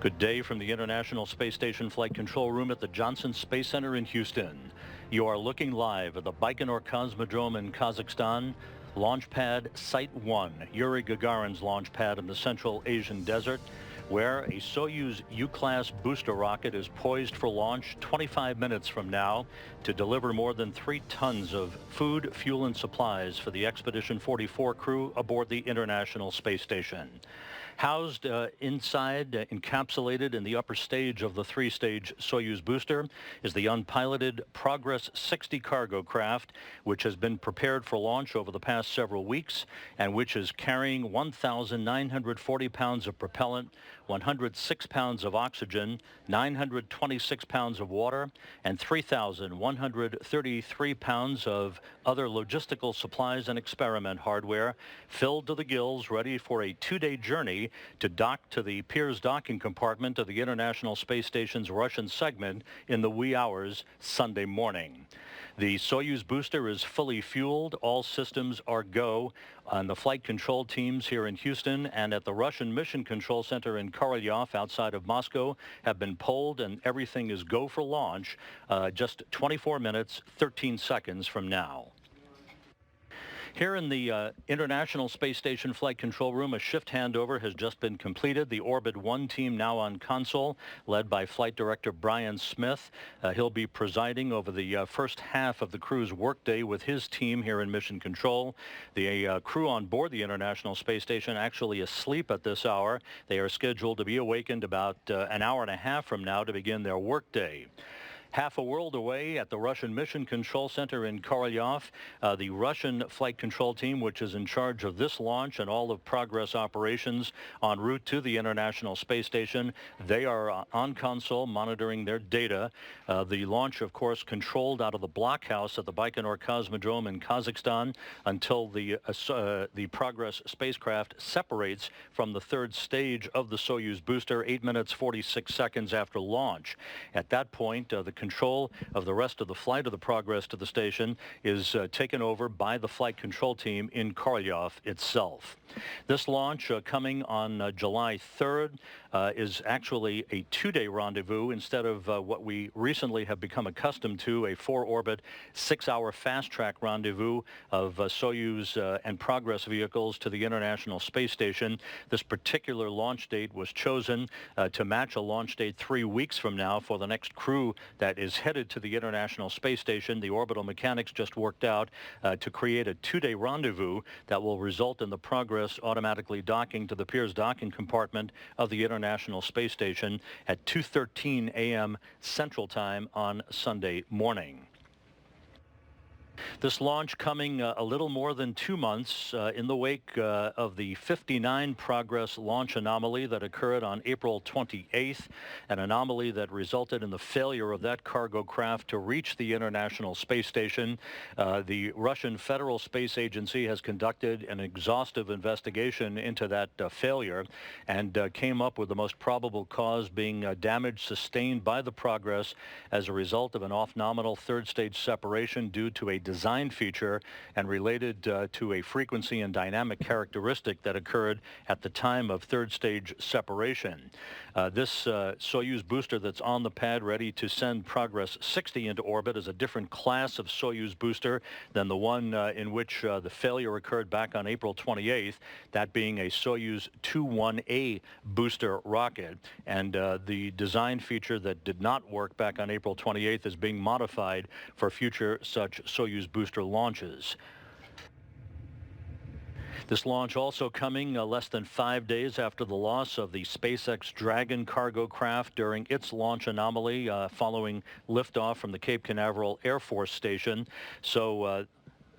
Good day from the International Space Station Flight Control Room at the Johnson Space Center in Houston. You are looking live at the Baikonur Cosmodrome in Kazakhstan, Launch Pad Site 1, Yuri Gagarin's launch pad in the Central Asian Desert, where a Soyuz U-class booster rocket is poised for launch 25 minutes from now to deliver more than 3 tons of food, fuel, and supplies for the Expedition 44 crew aboard the International Space Station. Housed inside, encapsulated in the upper stage of the 3-stage Soyuz booster is the unpiloted Progress 60 cargo craft, which has been prepared for launch over the past several weeks and which is carrying 1,940 pounds of propellant, 106 pounds of oxygen, 926 pounds of water, and 3,133 pounds of other logistical supplies and experiment hardware, filled to the gills, ready for a 2-day journey to dock to the Pirs docking compartment of the International Space Station's Russian segment in the wee hours Sunday morning. The Soyuz booster is fully fueled. All systems are go on the flight control teams here in Houston and at the Russian Mission Control Center in Korolyov outside of Moscow have been polled, and everything is go for launch just 24 minutes, 13 seconds from now. Here in the International Space Station Flight Control Room, a shift handover has just been completed. The Orbit 1 team now on console, led by Flight Director Brian Smith. He'll be presiding over the first half of the crew's workday with his team here in Mission Control. The crew on board the International Space Station actually asleep at this hour. They are scheduled to be awakened about an hour and a half from now to begin their workday. Half a world away at the Russian Mission Control Center in Korolyov, the Russian flight control team, which is in charge of this launch and all of Progress operations en route to the International Space Station, they are on console monitoring their data. The launch, of course, controlled out of the blockhouse at the Baikonur Cosmodrome in Kazakhstan until the Progress spacecraft separates from the 3rd stage of the Soyuz booster 8 minutes 46 seconds after launch. At that point, the control of the rest of the flight of the Progress to the station is taken over by the flight control team in Korolyov itself. This launch coming on July 3rd is actually a 2-day rendezvous instead of what we recently have become accustomed to, a 4-orbit, 6-hour fast-track rendezvous of Soyuz and Progress vehicles to the International Space Station. This particular launch date was chosen to match a launch date 3 weeks from now for the next crew that is headed to the International Space Station. The orbital mechanics just worked out to create a 2-day rendezvous that will result in the Progress automatically docking to the Pirs docking compartment of the International Space Station at 2:13 a.m. Central Time on Sunday morning. This launch coming a little more than 2 months in the wake of the 59 Progress launch anomaly that occurred on April 28th, an anomaly that resulted in the failure of that cargo craft to reach the International Space Station. The Russian Federal Space Agency has conducted an exhaustive investigation into that failure and came up with the most probable cause being damage sustained by the Progress as a result of an off-nominal 3rd stage separation due to a design feature and related to a frequency and dynamic characteristic that occurred at the time of 3rd stage separation. This Soyuz booster that's on the pad ready to send Progress 60 into orbit is a different class of Soyuz booster than the one in which the failure occurred back on April 28th, that being a Soyuz 21A booster rocket. And the design feature that did not work back on April 28th is being modified for future such Soyuz booster launches. This launch also coming less than 5 days after the loss of the SpaceX Dragon cargo craft during its launch anomaly following liftoff from the Cape Canaveral Air Force Station. So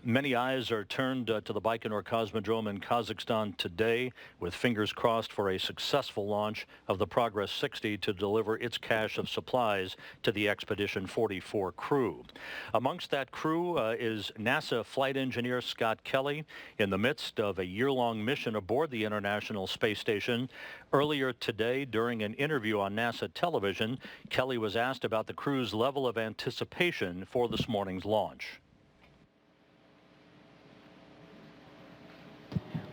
many eyes are turned to the Baikonur Cosmodrome in Kazakhstan today, with fingers crossed for a successful launch of the Progress 60 to deliver its cache of supplies to the Expedition 44 crew. Amongst that crew is NASA flight engineer Scott Kelly in the midst of a year-long mission aboard the International Space Station. Earlier today, during an interview on NASA television, Kelly was asked about the crew's level of anticipation for this morning's launch.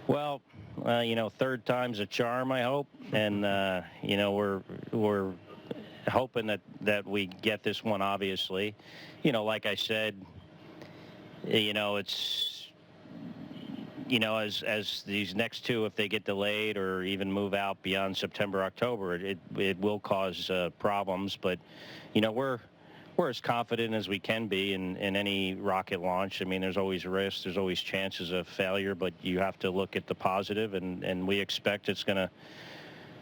Well, You know, third time's a charm, I hope. And, you know, we're hoping that we get this one, obviously. You know, like I said, you know, it's, you know, as these next two, if they get delayed or even move out beyond September, October, it will cause problems. But, you know, we're as confident as we can be in any rocket launch. I mean, there's always risks, there's always chances of failure, but you have to look at the positive, and we expect it's going to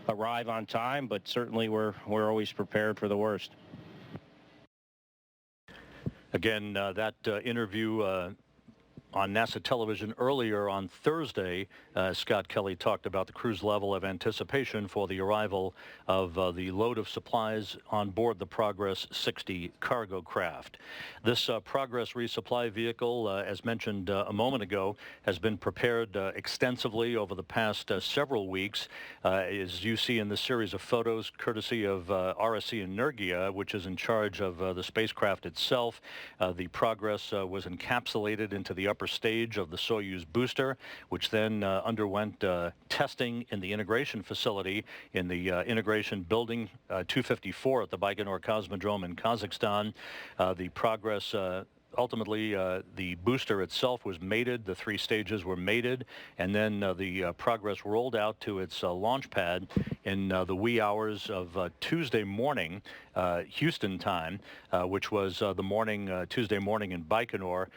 arrive on time, but certainly we're always prepared for the worst. Again, that interview on NASA television earlier on Thursday, Scott Kelly talked about the crew's level of anticipation for the arrival of the load of supplies on board the Progress 60 cargo craft. This Progress resupply vehicle, as mentioned a moment ago, has been prepared extensively over the past several weeks. As you see in this series of photos, courtesy of RSC Energia, which is in charge of the spacecraft itself, the Progress was encapsulated into the upper stage of the Soyuz booster, which then underwent testing in the integration facility in the integration building 254 at the Baikonur Cosmodrome in Kazakhstan. The Progress ultimately, the booster itself was mated. The three stages were mated, and then the Progress rolled out to its launch pad in the wee hours of Tuesday morning, Houston time, which was the morning, Tuesday morning in Baikonur,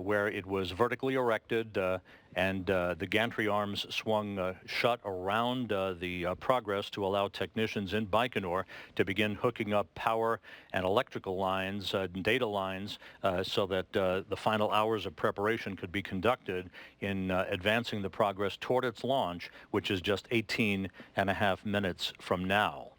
where it was vertically erected, and the gantry arms swung shut around the Progress to allow technicians in Baikonur to begin hooking up power and electrical lines, data lines, so that the final hours of preparation could be conducted in advancing the Progress toward its launch, which is just 18 and a half minutes from now.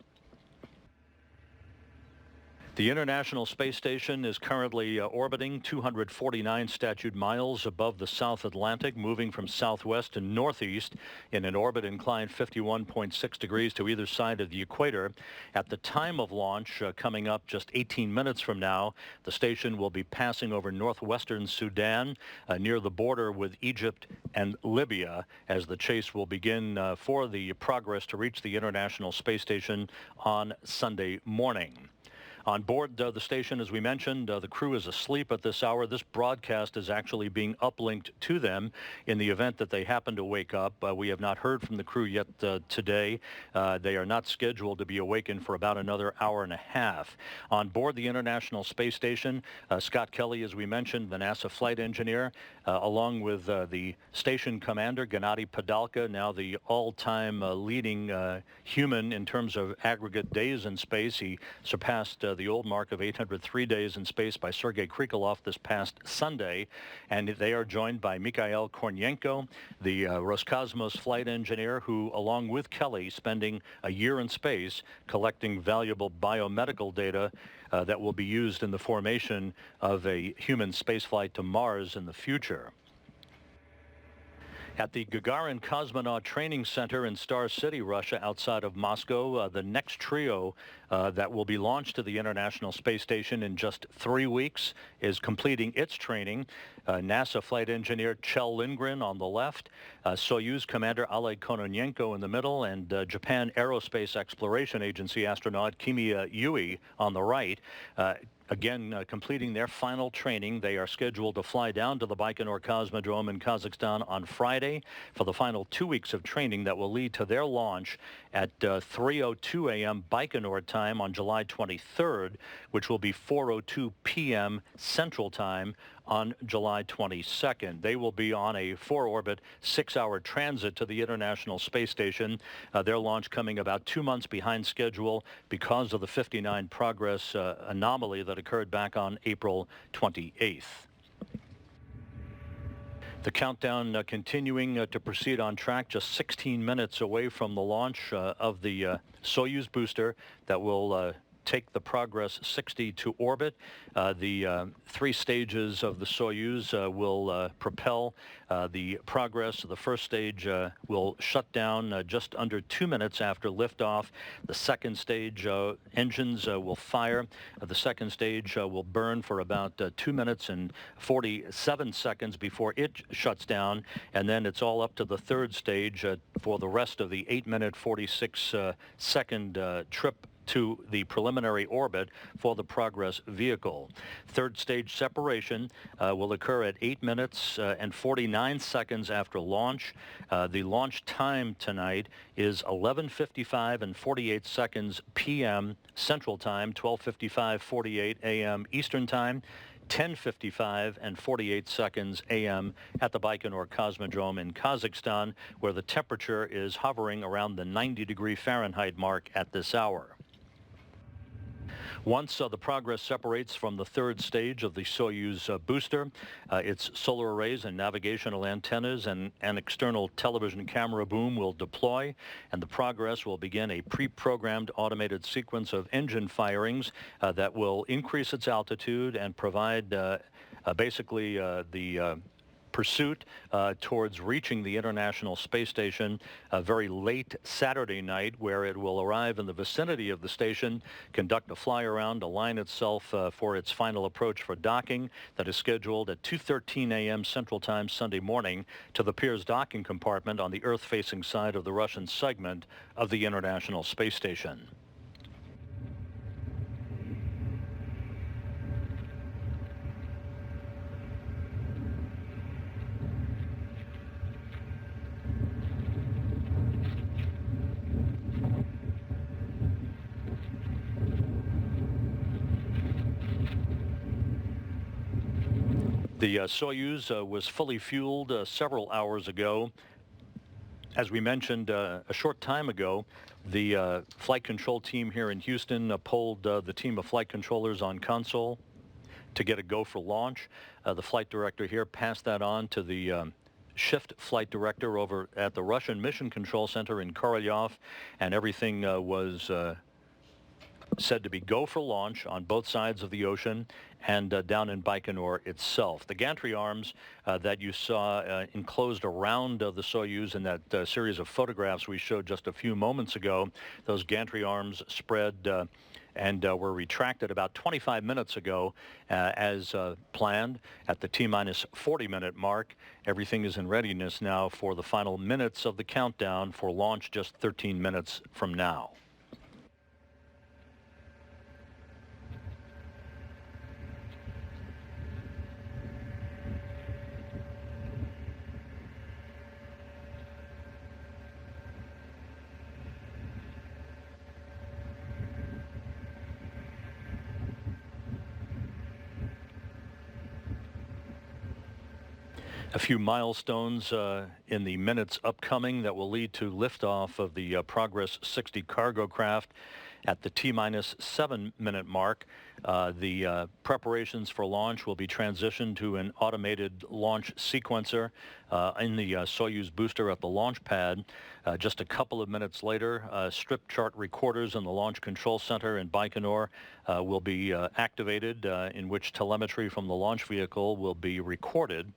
The International Space Station is currently orbiting 249 statute miles above the South Atlantic, moving from southwest to northeast in an orbit inclined 51.6 degrees to either side of the equator. At the time of launch, coming up just 18 minutes from now, the station will be passing over northwestern Sudan, near the border with Egypt and Libya, as the chase will begin for the Progress to reach the International Space Station on Sunday morning. On board the station, as we mentioned, the crew is asleep at this hour. This broadcast is actually being uplinked to them in the event that they happen to wake up. We have not heard from the crew yet today. They are not scheduled to be awakened for about another hour and a half. On board the International Space Station, Scott Kelly, as we mentioned, the NASA flight engineer, along with the station commander, Gennady Padalka, now the all-time leading human in terms of aggregate days in space. He surpassed the old mark of 803 days in space by Sergei Krikalev this past Sunday, and they are joined by Mikhail Kornienko, the Roscosmos flight engineer, who, along with Kelly, spending a year in space collecting valuable biomedical data that will be used in the formation of a human spaceflight to Mars in the future. At the Gagarin Cosmonaut Training Center in Star City, Russia, outside of Moscow, the next trio that will be launched to the International Space Station in just 3 weeks is completing its training. NASA flight engineer Kjell Lindgren on the left, Soyuz commander Oleg Kononenko in the middle, and Japan Aerospace Exploration Agency astronaut Kimiya Yui on the right. Again, completing their final training. They are scheduled to fly down to the Baikonur Cosmodrome in Kazakhstan on Friday for the final 2 weeks of training that will lead to their launch at 3:02 a.m. Baikonur time on July 23rd, which will be 4:02 p.m. Central Time on July 22nd. They will be on a 4-orbit, 6-hour transit to the International Space Station, their launch coming about 2 months behind schedule because of the 59 Progress anomaly that occurred back on April 28th. The countdown continuing to proceed on track, just 16 minutes away from the launch of the Soyuz booster that will take the Progress 60 to orbit. The 3 stages of the Soyuz will propel the Progress. The first stage will shut down just under 2 minutes after liftoff. The second stage engines will fire. The second stage will burn for about 2 minutes and 47 seconds before it shuts down, and then it's all up to the third stage for the rest of the 8-minute 46-second trip to the preliminary orbit for the Progress vehicle. Third stage separation will occur at 8 minutes and 49 seconds after launch. The launch time tonight is 11:55 and 48 seconds p.m. Central Time, 12:55, 48 a.m. Eastern Time, 10:55 and 48 seconds a.m. at the Baikonur Cosmodrome in Kazakhstan, where the temperature is hovering around the 90-degree Fahrenheit mark at this hour. Once the Progress separates from the third stage of the Soyuz booster, its solar arrays and navigational antennas and an external television camera boom will deploy, and the Progress will begin a pre-programmed automated sequence of engine firings that will increase its altitude and provide basically the pursuit towards reaching the International Space Station very late Saturday night, where it will arrive in the vicinity of the station, conduct a fly-around, align itself for its final approach for docking that is scheduled at 2:13 a.m. Central Time Sunday morning to the Pirs docking compartment on the Earth-facing side of the Russian segment of the International Space Station. The Soyuz was fully fueled several hours ago. As we mentioned a short time ago, the flight control team here in Houston polled the team of flight controllers on console to get a go for launch. The flight director here passed that on to the shift flight director over at the Russian Mission Control Center in Korolyov, and everything was said to be go for launch on both sides of the ocean and down in Baikonur itself. The gantry arms that you saw enclosed around the Soyuz in that series of photographs we showed just a few moments ago, those gantry arms spread and were retracted about 25 minutes ago as planned at the T-minus 40-minute mark. Everything is in readiness now for the final minutes of the countdown for launch just 13 minutes from now. A few milestones in the minutes upcoming that will lead to liftoff of the Progress 60 cargo craft at the T-minus 7-minute mark. The preparations for launch will be transitioned to an automated launch sequencer in the Soyuz booster at the launch pad. Just a couple of minutes later, strip chart recorders in the Launch Control Center in Baikonur will be activated, in which telemetry from the launch vehicle will be recorded.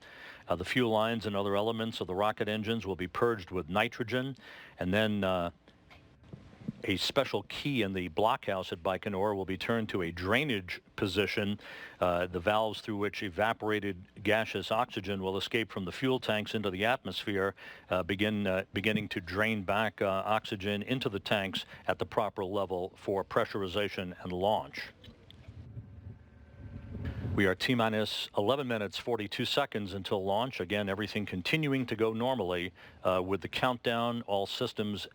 The fuel lines and other elements of the rocket engines will be purged with nitrogen, and then a special key in the blockhouse at Baikonur will be turned to a drainage position. The valves through which evaporated gaseous oxygen will escape from the fuel tanks into the atmosphere, beginning to drain back oxygen into the tanks at the proper level for pressurization and launch. We are T-minus 11 minutes, 42 seconds until launch. Again, everything continuing to go normally with the countdown, all systems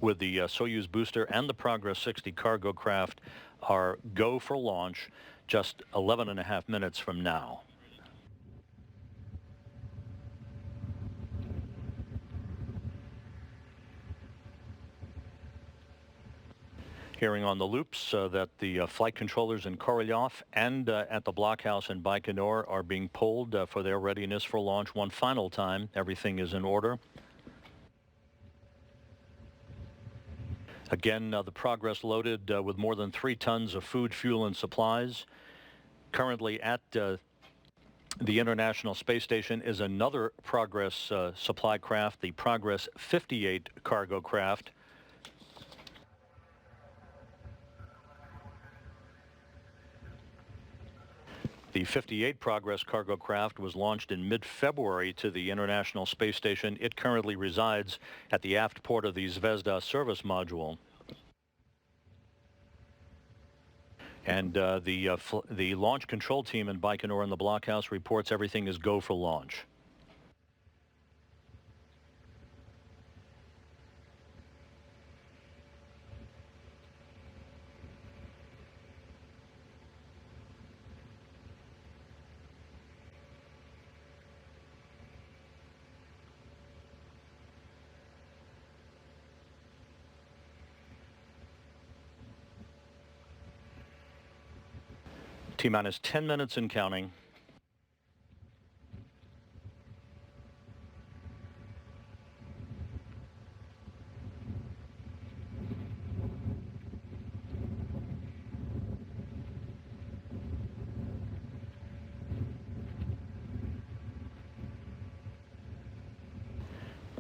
with the Soyuz booster and the Progress 60 cargo craft are go for launch just 11 and a half minutes from now. Hearing on the loops that the flight controllers in Korolyov and at the blockhouse in Baikonur are being polled for their readiness for launch one final time. Everything is in order. Again, the Progress loaded with more than 3 tons of food, fuel, and supplies. Currently at the International Space Station is another Progress supply craft, the Progress 58 cargo craft. The 58 Progress cargo craft was launched in mid-February to the International Space Station. It currently resides at the aft port of the Zvezda service module. And the launch control team in Baikonur in the blockhouse reports everything is go for launch. T-minus 10 minutes and counting.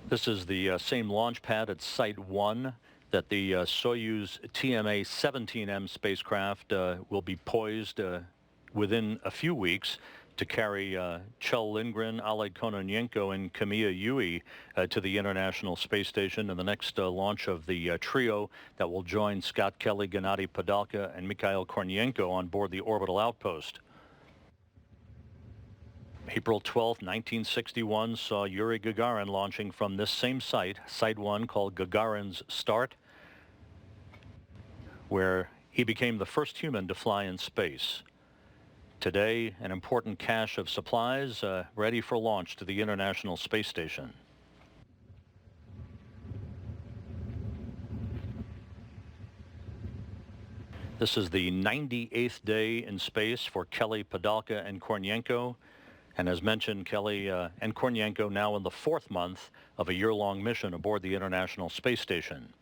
This is the same launch pad at Site 1 that the Soyuz m-28m spacecraft will be poised within a few weeks to carry Kjell Lindgren, Oleg Kononenko, and Kamiya Yui to the International Space Station in the next launch of the trio that will join Scott Kelly, Gennady Padalka, and Mikhail Kornienko on board the orbital outpost. April 12, 1961 saw Yuri Gagarin launching from this same site, Site 1, called Gagarin's Start, where he became the first human to fly in space. Today, an important cache of supplies ready for launch to the International Space Station. This is the 98th day in space for Kelly, Padalka, and Kornienko. And as mentioned, Kelly and Kornienko now in the 4th month of a year-long mission aboard the International Space Station.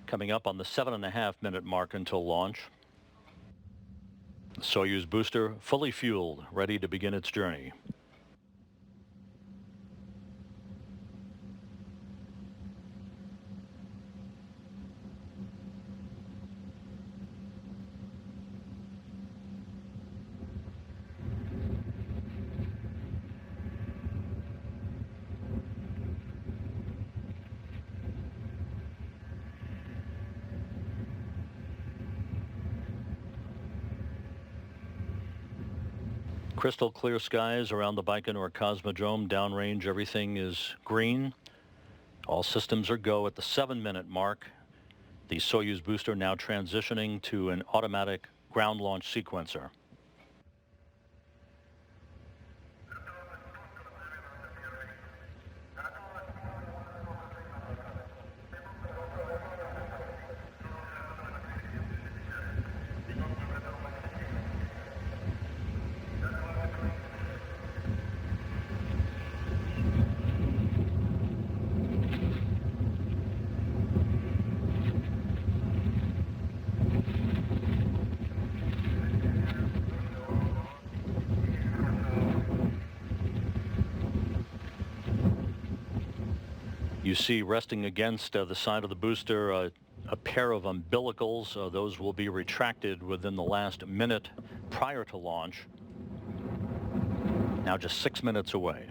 Coming up on the 7.5-minute mark until launch. The Soyuz booster fully fueled, ready to begin its journey. Crystal clear skies around the Baikonur Cosmodrome. Downrange, everything is green. All systems are go at the 7-minute mark. The Soyuz booster now transitioning to an automatic ground launch sequencer. You see resting against the side of the booster a pair of umbilicals. Those will be retracted within the last minute prior to launch. Now just 6 minutes away.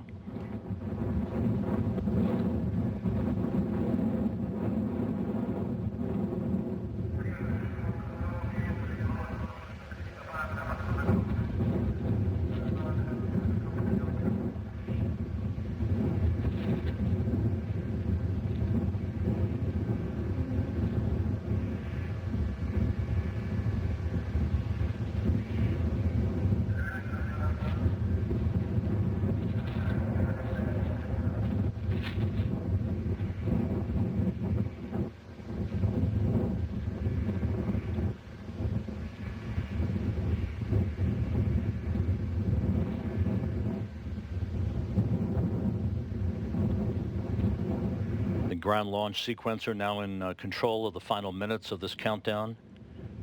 ground launch sequencer now in control of the final minutes of this countdown.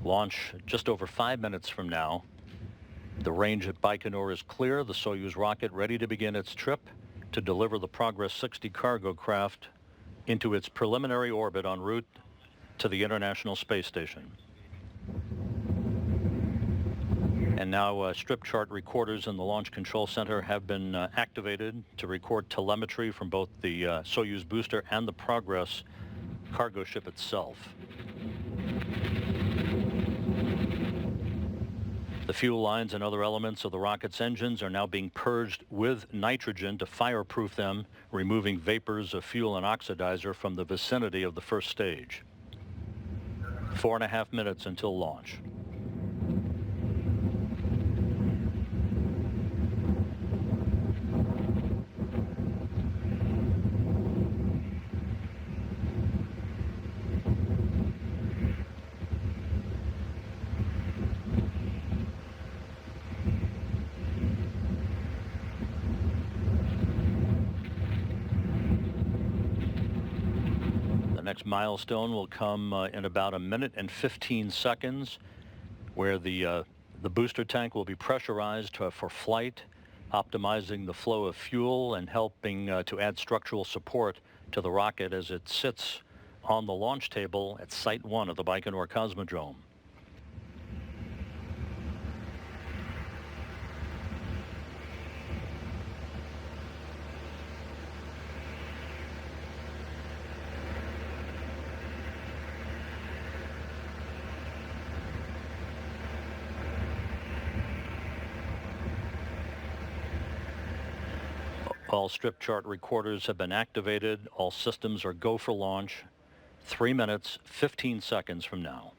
Launch just over 5 minutes from now. The range at Baikonur is clear. The Soyuz rocket ready to begin its trip to deliver the Progress 60 cargo craft into its preliminary orbit en route to the International Space Station. And now strip chart recorders in the Launch Control Center have been activated to record telemetry from both the Soyuz booster and the Progress cargo ship itself. The fuel lines and other elements of the rocket's engines are now being purged with nitrogen to fireproof them, removing vapors of fuel and oxidizer from the vicinity of the first stage. 4.5 minutes until launch. Next milestone will come in about 1 minute and 15 seconds, where the booster tank will be pressurized for flight, optimizing the flow of fuel and helping to add structural support to the rocket as it sits on the launch table at Site 1 of the Baikonur Cosmodrome. All strip chart recorders have been activated. All systems are go for launch. 3 minutes, 15 seconds from now.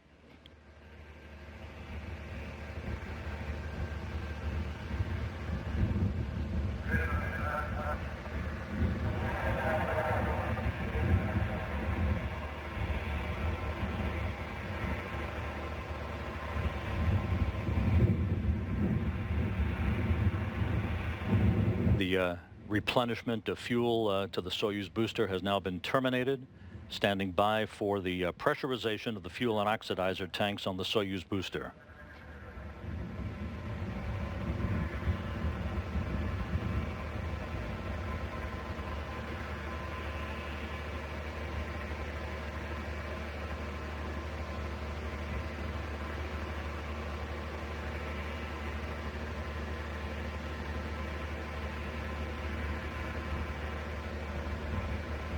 The replenishment of fuel to the Soyuz booster has now been terminated. Standing by for the pressurization of the fuel and oxidizer tanks on the Soyuz booster.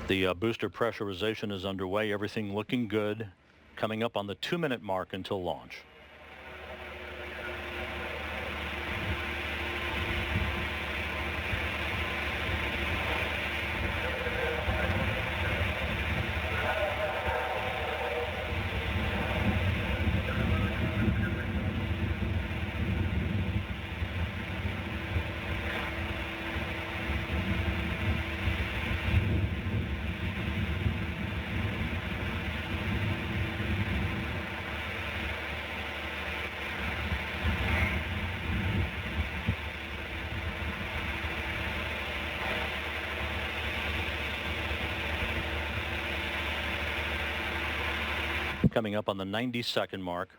The booster pressurization is underway. Everything looking good. Coming up on the 2-minute mark until launch. Coming up on the 90-second mark.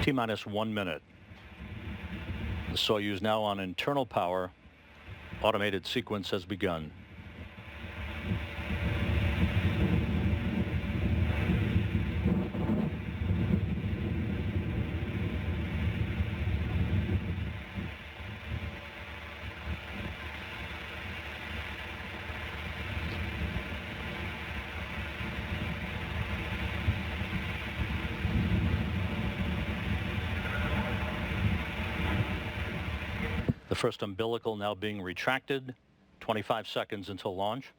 T-minus 1 minute. The Soyuz now on internal power. Automated sequence has begun. The first umbilical now being retracted. 25 seconds until launch.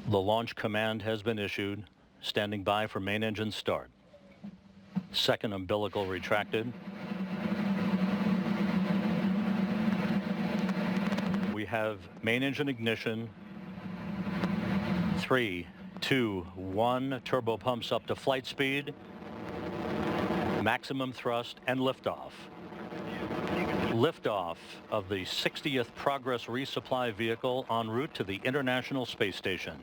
The launch command has been issued. Standing by for main engine start. Second umbilical retracted. We have main engine ignition. 3, 2, 1. Turbo pumps up to flight speed. Maximum thrust and liftoff. Liftoff of the 60th Progress resupply vehicle en route to the International Space Station.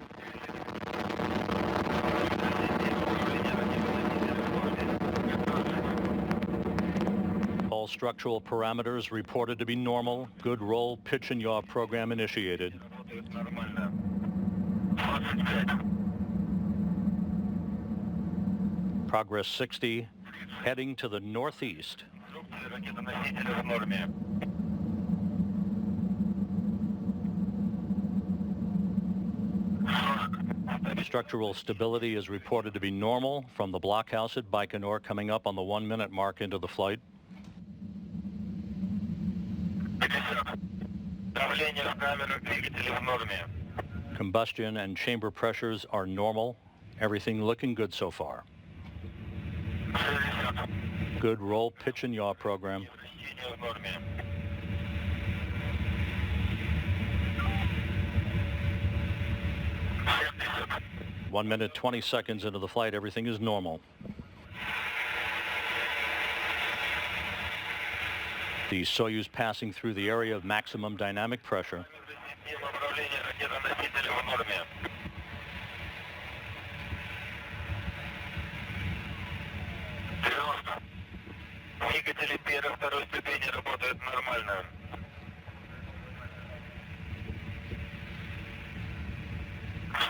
All structural parameters reported to be normal. Good roll, pitch and yaw program initiated. Progress 60 heading to the northeast. Structural stability is reported to be normal from the blockhouse at Baikonur, coming up on the 1-minute mark into the flight. Combustion and chamber pressures are normal. Everything looking good so far. Good roll, pitch and yaw program. One minute, 20 seconds into the flight, everything is normal. The Soyuz passing through the area of maximum dynamic pressure. Двигатели первой и второй ступени работают нормально.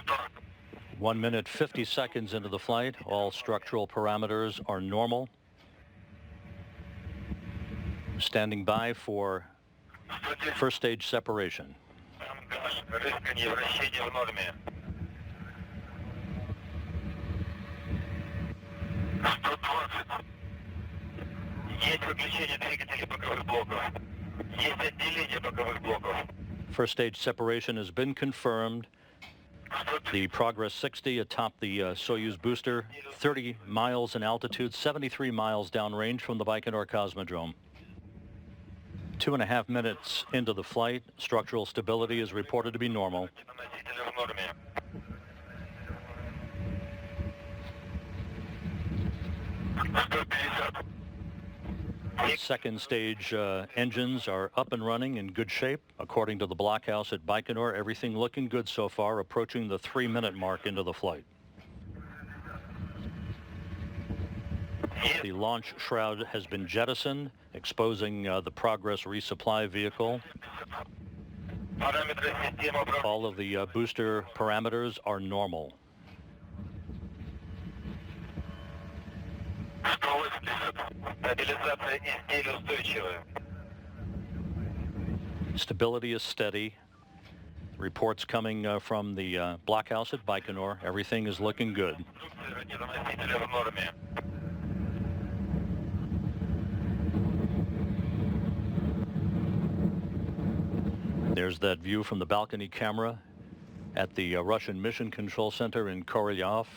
Стоп. 1 minute, 50 seconds into the flight. All structural parameters are normal. Standing by for first stage separation. Рысканье, вращение в норме. 120. Есть выключение двигателей боковых блоков. Есть отделение боковых блоков. First stage separation has been confirmed. The Progress 60 atop the Soyuz booster, 30 miles in altitude, 73 miles downrange from the Baikonur Cosmodrome. 2.5 minutes into the flight, structural stability is reported to be normal. Second stage engines are up and running in good shape. According to the blockhouse at Baikonur, everything looking good so far, approaching the 3-minute mark into the flight. The launch shroud has been jettisoned, exposing the Progress resupply vehicle. All of the booster parameters are normal. Stability is steady. Reports coming from the blockhouse at Baikonur. Everything is looking good. There's that view from the balcony camera at the Russian Mission Control Center in Korolyov.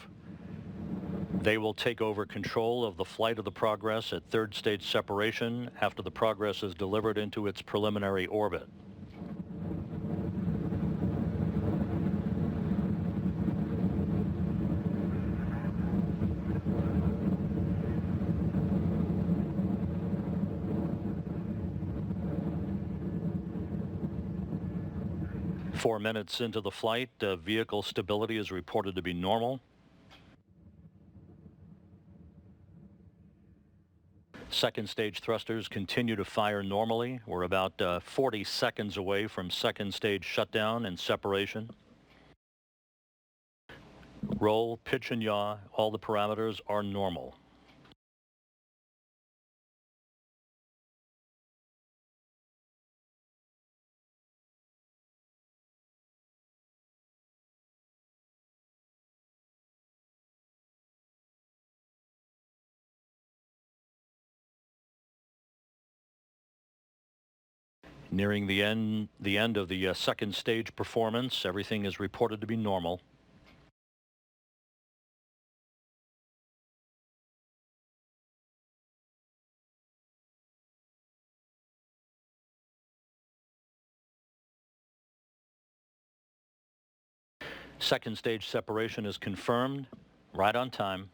They will take over control of the flight of the Progress at third stage separation after the Progress is delivered into its preliminary orbit. Four minutes into the flight, vehicle stability is reported to be normal. Second stage thrusters continue to fire normally. We're about 40 seconds away from second stage shutdown and separation. Roll, pitch and yaw, all the parameters are normal. Nearing the end of the second stage performance, everything is reported to be normal. Second stage separation is confirmed, right on time.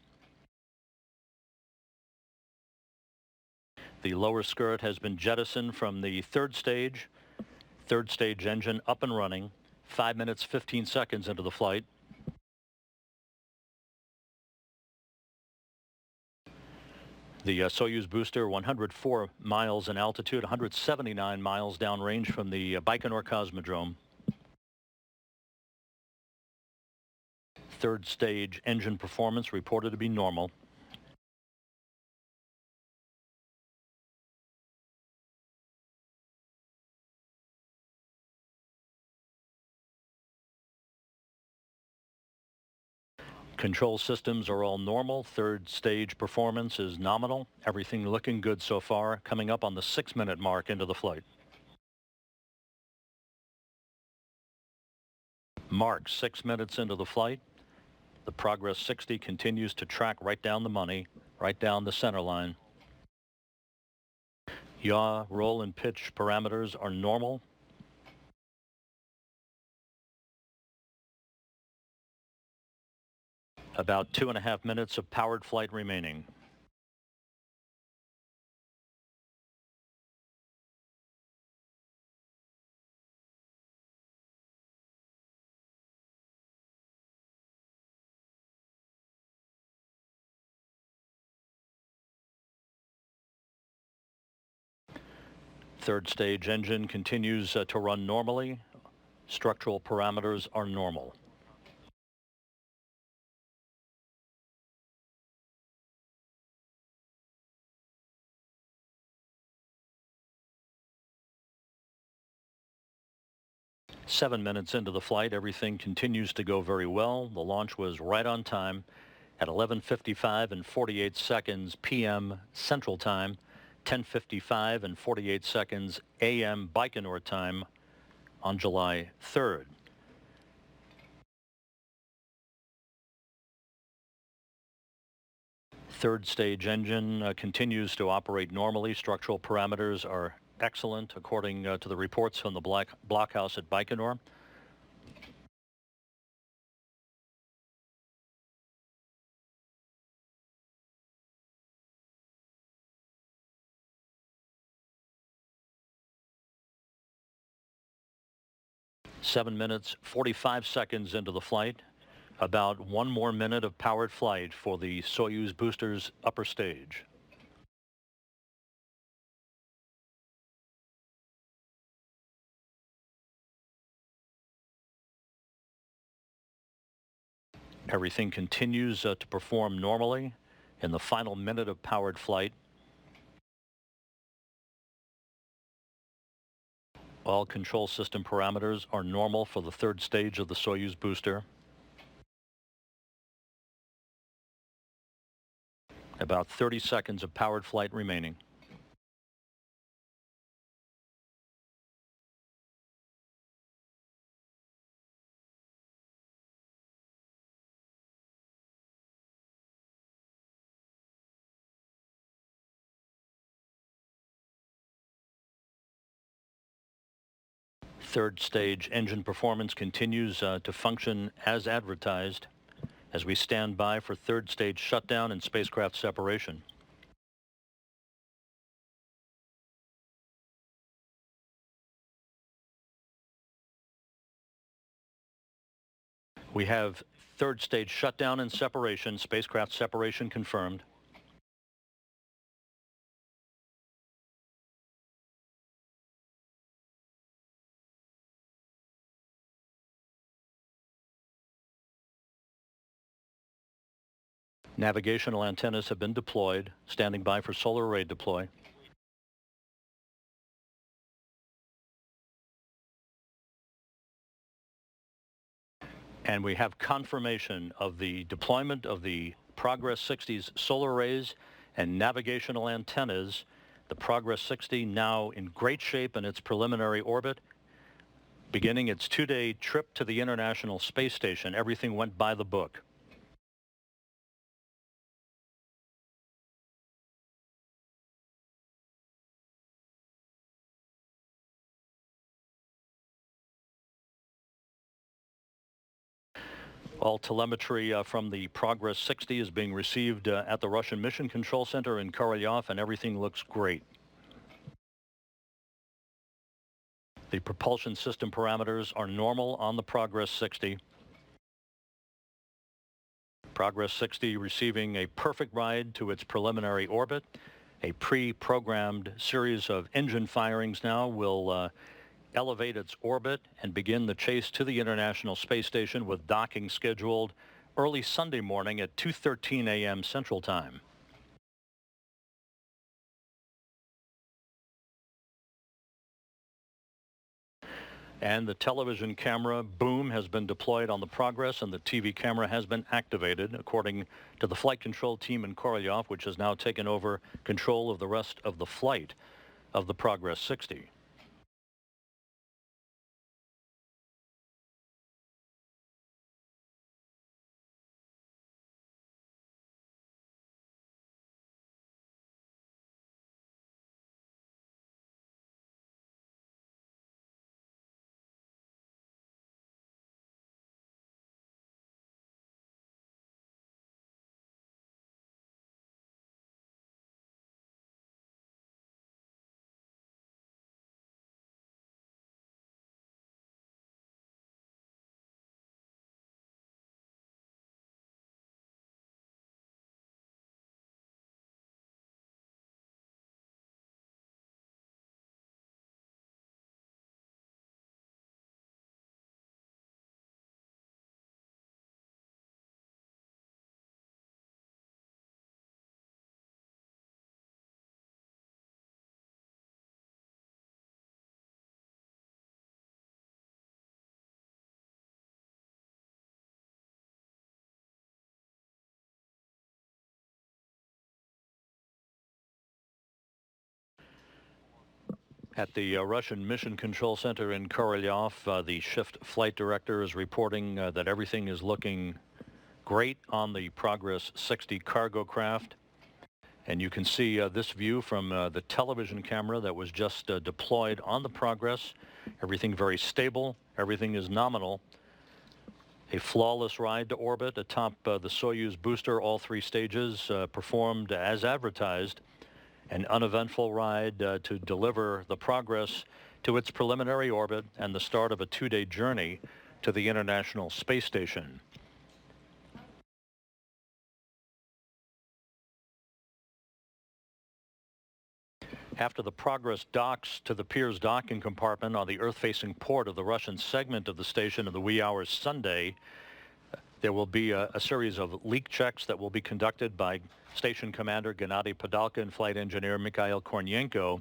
The lower skirt has been jettisoned from the third stage engine up and running, 5 minutes 15 seconds into the flight. The Soyuz booster, 104 miles in altitude, 179 miles downrange from the Baikonur Cosmodrome. Third stage engine performance reported to be normal. Control systems are all normal. Third stage performance is nominal. Everything looking good so far, coming up on the 6-minute mark into the flight. Mark 6 minutes into the flight. The Progress 60 continues to track right down the money, right down the center line. Yaw, roll, and pitch parameters are normal. About 2.5 minutes of powered flight remaining. Third stage engine continues to run normally. Structural parameters are normal. Seven minutes into the flight, everything continues to go very well. The launch was right on time at 11:55 and 48 seconds p.m. Central Time, 10:55 and 48 seconds a.m. Baikonur time on July 3rd. Third stage engine continues to operate normally. Structural parameters are excellent according to the reports from the blockhouse at Baikonur. Seven minutes, 45 seconds into the flight. About one more minute of powered flight for the Soyuz booster's upper stage. Everything continues to perform normally in the final minute of powered flight. All control system parameters are normal for the third stage of the Soyuz booster. About 30 seconds of powered flight remaining. Third stage engine performance continues to function as advertised as we stand by for third stage shutdown and spacecraft separation. We have third stage shutdown and separation, spacecraft separation confirmed. Navigational antennas have been deployed, standing by for solar array deploy. And we have confirmation of the deployment of the Progress 60's solar arrays and navigational antennas. The Progress 60 now in great shape in its preliminary orbit, beginning its 2-day trip to the International Space Station. Everything went by the book. All telemetry from the Progress 60 is being received at the Russian Mission Control Center in Korolyov, and everything looks great. The propulsion system parameters are normal on the Progress 60. Progress 60 receiving a perfect ride to its preliminary orbit. A pre-programmed series of engine firings now will elevate its orbit and begin the chase to the International Space Station, with docking scheduled early Sunday morning at 2:13 a.m. Central Time. And the television camera boom has been deployed on the Progress, and the TV camera has been activated, according to the flight control team in Korolyov, which has now taken over control of the rest of the flight of the Progress 60. At the Russian Mission Control Center in Korolyov, the shift flight director is reporting that everything is looking great on the Progress 60 cargo craft. And you can see this view from the television camera that was just deployed on the Progress. Everything very stable. Everything is nominal. A flawless ride to orbit atop the Soyuz booster, all three stages performed as advertised. An uneventful ride to deliver the Progress to its preliminary orbit and the start of a two-day journey to the International Space Station. After the Progress docks to the Piers docking compartment on the Earth-facing port of the Russian segment of the station in the wee hours Sunday, there will be a series of leak checks that will be conducted by Station Commander Gennady Padalka and Flight Engineer Mikhail Kornienko.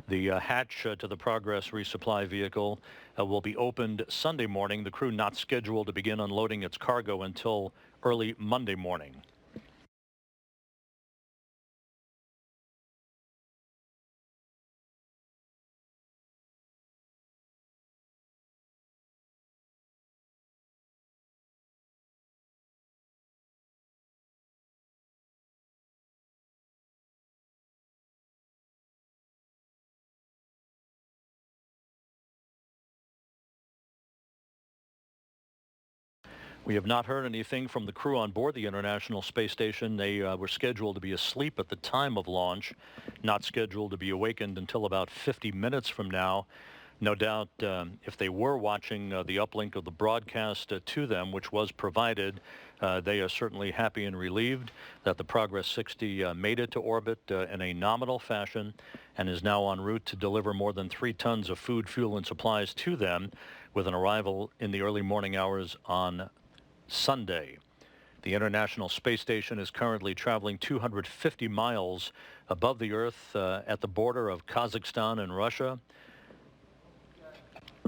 The hatch to the Progress resupply vehicle will be opened Sunday morning. The crew not scheduled to begin unloading its cargo until early Monday morning. We have not heard anything from the crew on board the International Space Station. They were scheduled to be asleep at the time of launch, not scheduled to be awakened until about 50 minutes from now. No doubt if they were watching the uplink of the broadcast to them, which was provided, they are certainly happy and relieved that the Progress 60 made it to orbit in a nominal fashion and is now en route to deliver more than 3 tons of food, fuel, and supplies to them, with an arrival in the early morning hours on Sunday. The International Space Station is currently traveling 250 miles above the Earth at the border of Kazakhstan and Russia.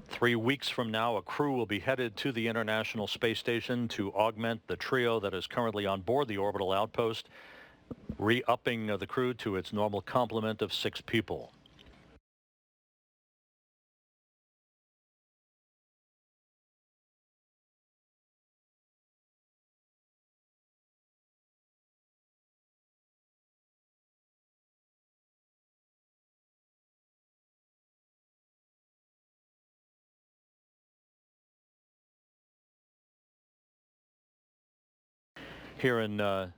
3 weeks from now, a crew will be headed to the International Space Station to augment the trio that is currently on board the orbital outpost, re-upping the crew to its normal complement of 6 people. Here in the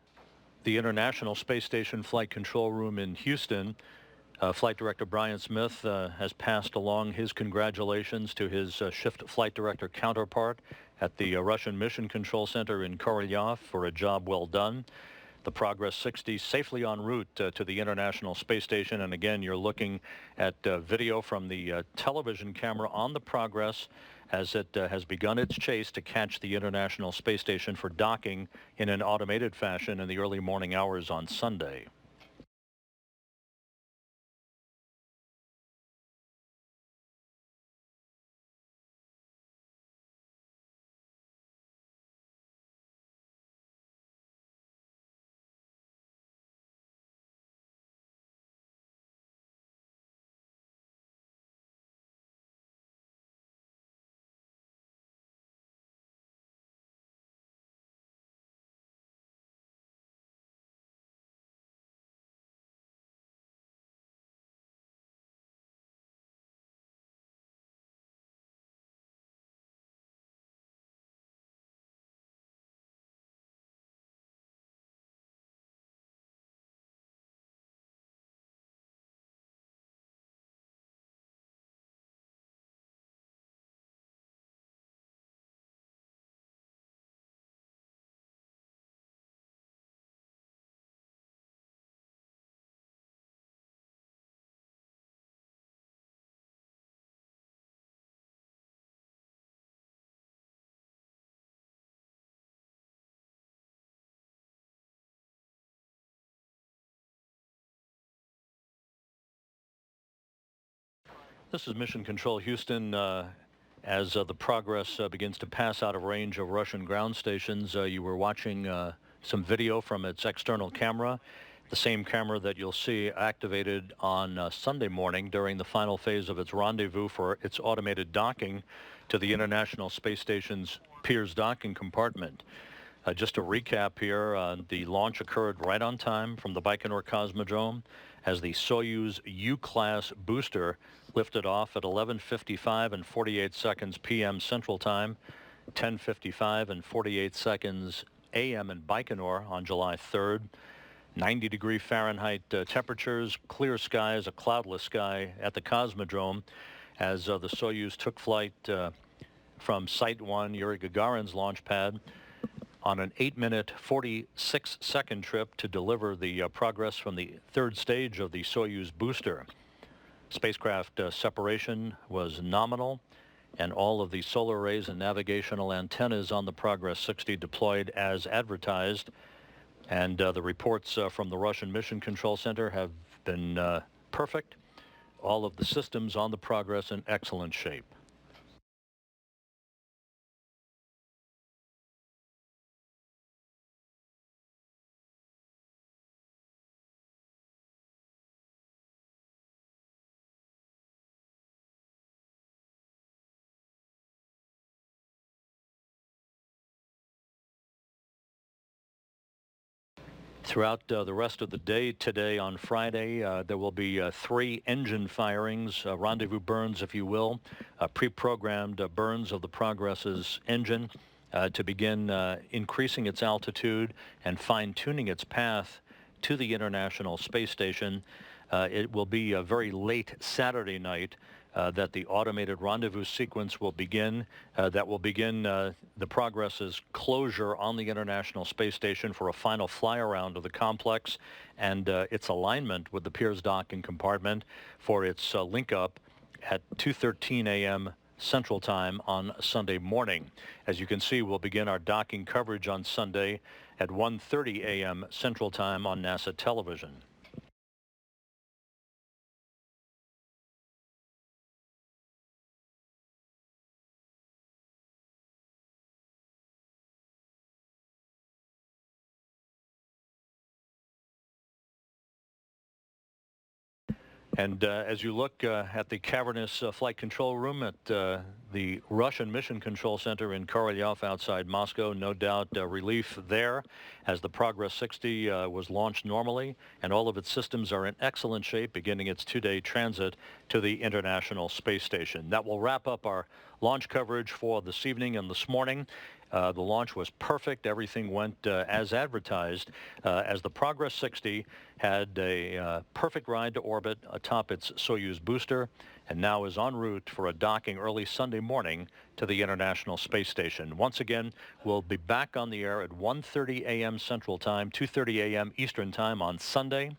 International Space Station Flight Control Room in Houston, Flight Director Brian Smith has passed along his congratulations to his shift flight director counterpart at the Russian Mission Control Center in Korolyov for a job well done. The Progress 60 safely en route to the International Space Station. And again, you're looking at video from the television camera on the Progress as it has begun its chase to catch the International Space Station for docking in an automated fashion in the early morning hours on Sunday. This is Mission Control Houston. As the Progress begins to pass out of range of Russian ground stations, you were watching some video from its external camera, the same camera that you'll see activated on Sunday morning during the final phase of its rendezvous for its automated docking to the International Space Station's Pirs docking compartment. Just to recap here, the launch occurred right on time from the Baikonur Cosmodrome as the Soyuz U-class booster lifted off at 11:55 and 48 seconds p.m. Central Time, 10:55 and 48 seconds a.m. in Baikonur on July 3rd. 90-degree Fahrenheit temperatures, clear skies, a cloudless sky at the Cosmodrome as the Soyuz took flight from Site 1, Yuri Gagarin's launch pad, on an 8-minute, 46-second trip to deliver the Progress from the third stage of the Soyuz booster. Spacecraft separation was nominal, and all of the solar arrays and navigational antennas on the Progress 60 deployed as advertised. And the reports from the Russian Mission Control Center have been perfect. All of the systems on the Progress in excellent shape. Throughout the rest of the day today on Friday, there will be 3 engine firings, rendezvous burns, if you will, pre-programmed burns of the Progress's engine to begin increasing its altitude and fine-tuning its path to the International Space Station. It will be a very late Saturday night that the automated rendezvous sequence will begin. That will begin the Progress's closure on the International Space Station for a final fly-around of the complex and its alignment with the Pirs docking compartment for its link-up at 2:13 a.m. Central Time on Sunday morning. As you can see, we'll begin our docking coverage on Sunday at 1:30 a.m. Central Time on NASA television. And as you look at the cavernous flight control room at the Russian Mission Control Center in Korolyov outside Moscow, no doubt relief there as the Progress 60 was launched normally, and all of its systems are in excellent shape, beginning its 2-day transit to the International Space Station. That will wrap up our launch coverage for this evening and this morning. The launch was perfect. Everything went as advertised as the Progress 60 had a perfect ride to orbit atop its Soyuz booster and now is en route for a docking early Sunday morning to the International Space Station. Once again, we'll be back on the air at 1:30 a.m. Central Time, 2:30 a.m. Eastern Time on Sunday,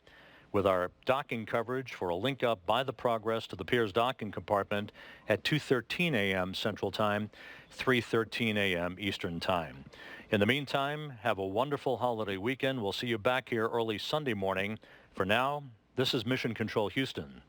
with our docking coverage for a link up by the Progress to the Piers docking compartment at 2:13 a.m. Central Time, 3:13 a.m. Eastern Time. In the meantime, have a wonderful holiday weekend. We'll see you back here early Sunday morning. For now, this is Mission Control Houston.